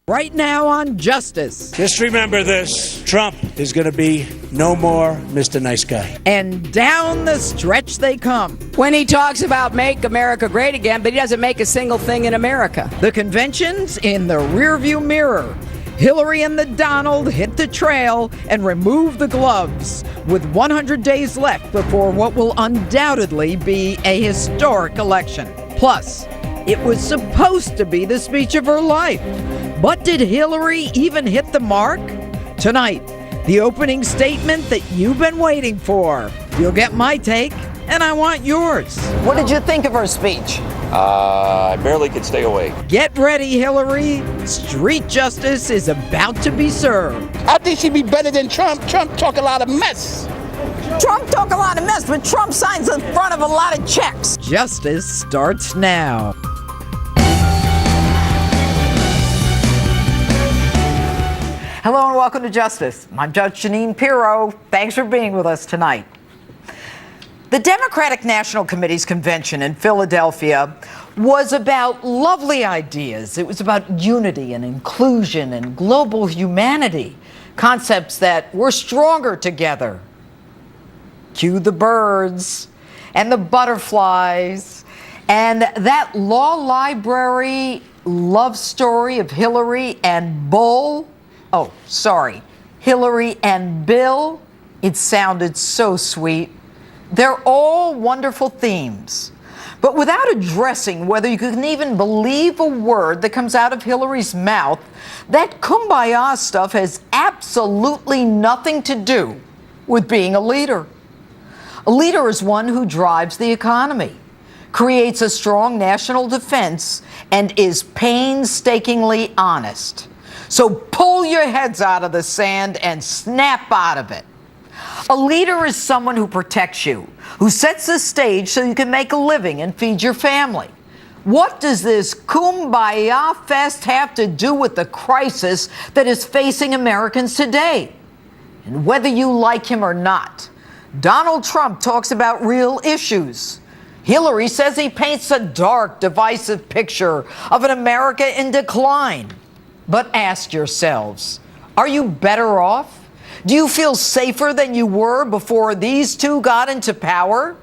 Right now on Justice. Just remember this. Trump is going to be no more Mr. Nice Guy. And down the stretch they come. When he talks about make America great again, but he doesn't make a single thing in America. The convention's in the rearview mirror. Hillary and the Donald hit the trail and remove the gloves with 100 days left before what will undoubtedly be a historic election. Plus, it was supposed to be the speech of her life. But did Hillary even hit the mark? Tonight, the opening statement that you've been waiting for. You'll get my take, and I want yours. What did you think of her speech? I barely could stay awake. Get ready, Hillary. Street justice is about to be served. I think she'd be better than Trump. Trump talk a lot of mess. Trump talk a lot of mess, but Trump signs in front of a lot of checks. Justice starts now. Hello and welcome to Justice. I'm Judge Jeanine Pirro. Thanks for being with us tonight. The Democratic National Committee's convention in Philadelphia was about lovely ideas. It was about unity and inclusion and global humanity, concepts that we're stronger together. Cue the birds and the butterflies and that law library love story of Hillary and Bull. Oh, sorry, Hillary and Bill. It sounded so sweet. They're all wonderful themes. But without addressing whether you can even believe a word that comes out of Hillary's mouth, that kumbaya stuff has absolutely nothing to do with being a leader. A leader is one who drives the economy, creates a strong national defense, and is painstakingly honest. So pull your heads out of the sand and snap out of it. A leader is someone who protects you, who sets the stage so you can make a living and feed your family. What does this kumbaya fest have to do with the crisis that is facing Americans today? And whether you like him or not, Donald Trump talks about real issues. Hillary says he paints a dark, divisive picture of an America in decline. But ask yourselves, are you better off? Do you feel safer than you were before these two got into power?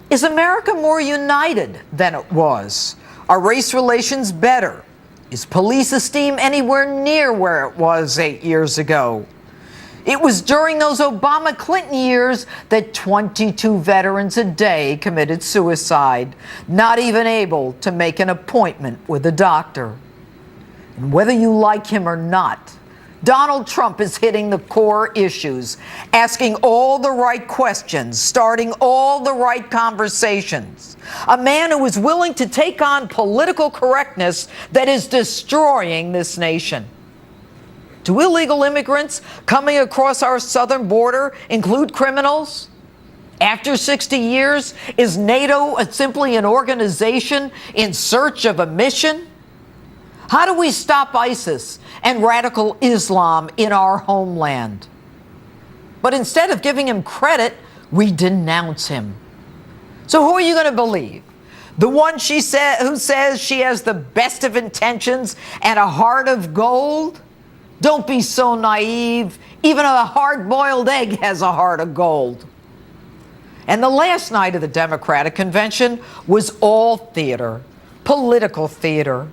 Is America more united than it was? Are race relations better? Is police esteem anywhere near where it was 8 years ago? It was during those Obama-Clinton years that 22 veterans a day committed suicide, not even able to make an appointment with a doctor. And whether you like him or not, Donald Trump is hitting the core issues, asking all the right questions, starting all the right conversations. A man who is willing to take on political correctness that is destroying this nation. Do illegal immigrants coming across our southern border include criminals? After 60 years, is NATO simply an organization in search of a mission? How do we stop ISIS and radical Islam in our homeland? But instead of giving him credit, we denounce him. So who are you going to believe? The one who says she has the best of intentions and a heart of gold? Don't be so naive. Even a hard-boiled egg has a heart of gold. And the last night of the Democratic convention was all theater, political theater.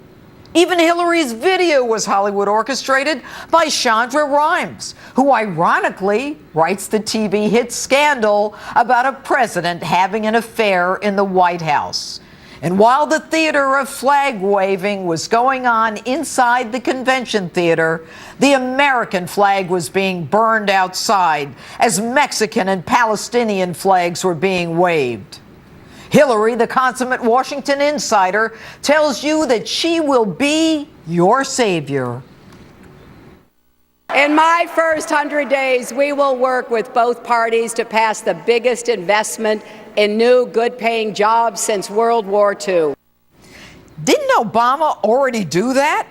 Even Hillary's video was Hollywood orchestrated by Shonda Rhimes, who ironically writes the TV hit Scandal about a president having an affair in the White House. And while the theater of flag waving was going on inside the convention theater, the American flag was being burned outside as Mexican and Palestinian flags were being waved. Hillary, the consummate Washington insider, tells you that she will be your savior. In my first 100 days, we will work with both parties to pass the biggest investment in new, good-paying jobs since World War II. Didn't Obama already do that?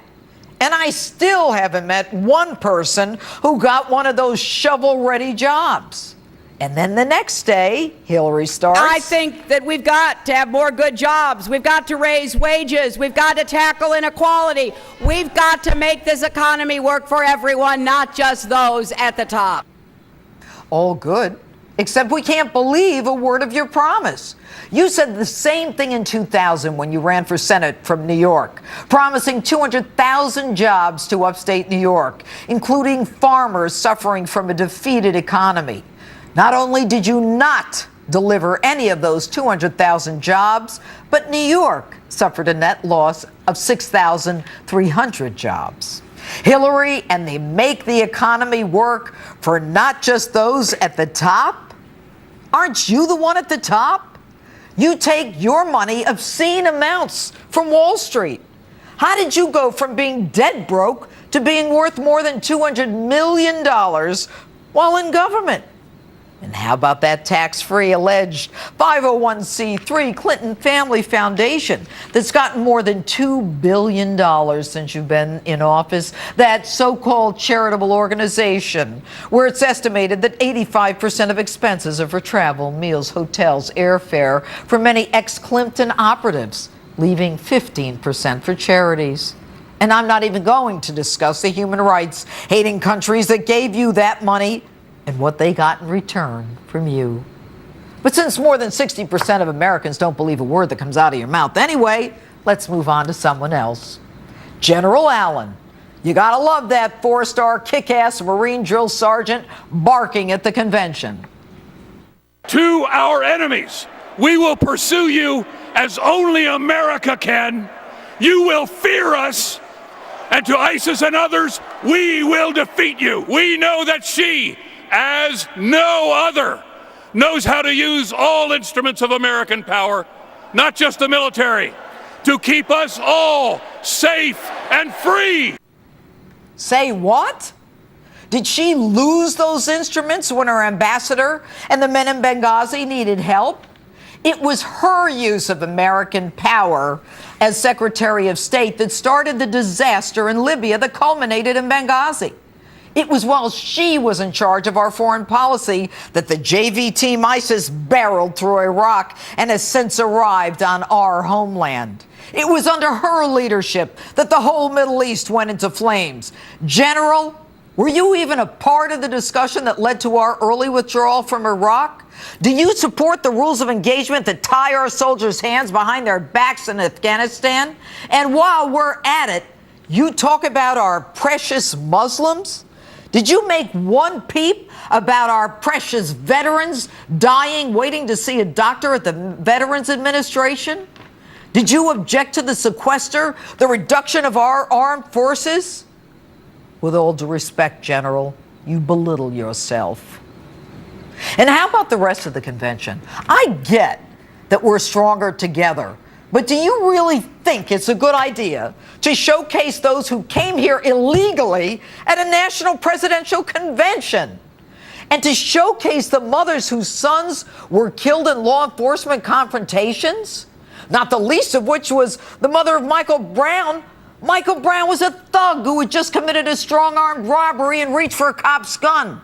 And I still haven't met one person who got one of those shovel-ready jobs. And then the next day, Hillary starts. I think that we've got to have more good jobs. We've got to raise wages. We've got to tackle inequality. We've got to make this economy work for everyone, not just those at the top. All good, except we can't believe a word of your promise. You said the same thing in 2000 when you ran for Senate from New York, promising 200,000 jobs to upstate New York, including farmers suffering from a defeated economy. Not only did you not deliver any of those 200,000 jobs, but New York suffered a net loss of 6,300 jobs. Hillary and the Make the Economy Work for not just those at the top? Aren't you the one at the top? You take your money obscene amounts from Wall Street. How did you go from being dead broke to being worth more than $200 million while in government? And how about that tax-free alleged 501c3 Clinton Family Foundation that's gotten more than $2 billion since you've been in office? That so-called charitable organization where it's estimated that 85% of expenses are for travel, meals, hotels, airfare for many ex-Clinton operatives, leaving 15% for charities. And I'm not even going to discuss the human rights hating countries that gave you that money and what they got in return from you. But since more than 60% of Americans don't believe a word that comes out of your mouth anyway, let's move on to someone else. General Allen. You gotta love that 4-star kick-ass Marine drill sergeant barking at the convention. To our enemies, we will pursue you as only America can. You will fear us. And to ISIS and others, we will defeat you. We know that she, as no other, knows how to use all instruments of American power, not just the military, to keep us all safe and free. Say what? Did she lose those instruments when her ambassador and the men in Benghazi needed help? It was her use of American power as Secretary of State that started the disaster in Libya that culminated in Benghazi. It was while she was in charge of our foreign policy that the JV team ISIS barreled through Iraq and has since arrived on our homeland. It was under her leadership that the whole Middle East went into flames. General, were you even a part of the discussion that led to our early withdrawal from Iraq? Do you support the rules of engagement that tie our soldiers' hands behind their backs in Afghanistan? And while we're at it, you talk about our precious Muslims? Did you make one peep about our precious veterans dying waiting to see a doctor at the Veterans Administration? Did you object to the sequester, the reduction of our armed forces? With all due respect, General, you belittle yourself. And how about the rest of the convention? I get that we're stronger together, but do you really think it's a good idea to showcase those who came here illegally at a national presidential convention? And to showcase the mothers whose sons were killed in law enforcement confrontations? Not the least of which was the mother of Michael Brown. Michael Brown was a thug who had just committed a strong-armed robbery and reached for a cop's gun.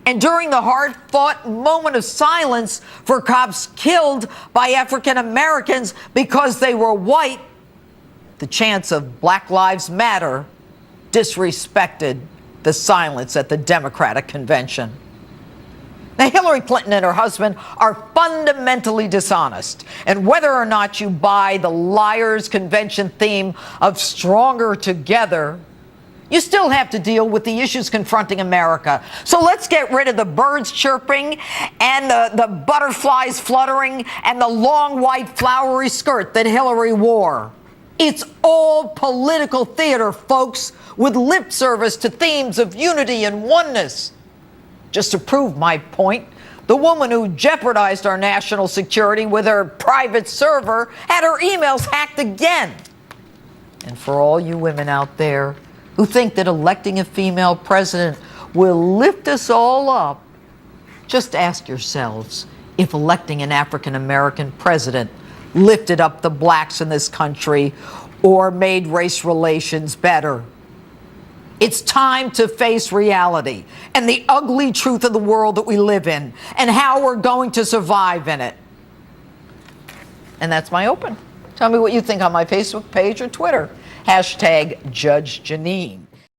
And during the hard-fought moment of silence for cops killed by African Americans because they were white, the chants of Black Lives Matter disrespected the silence at the Democratic convention. Now, Hillary Clinton and her husband are fundamentally dishonest. And whether or not you buy the Liars Convention theme of Stronger Together, you still have to deal with the issues confronting America. So let's get rid of the birds chirping and the butterflies fluttering and the long white flowery skirt that Hillary wore. It's all political theater, folks, with lip service to themes of unity and oneness. Just to prove my point, the woman who jeopardized our national security with her private server had her emails hacked again. And for all you women out there who think that electing a female president will lift us all up, just ask yourselves if electing an African-American president lifted up the blacks in this country or made race relations better. It's time to face reality and the ugly truth of the world that we live in and how we're going to survive in it. And that's my open. Tell me what you think on my Facebook page or Twitter. #Judge Jeanine.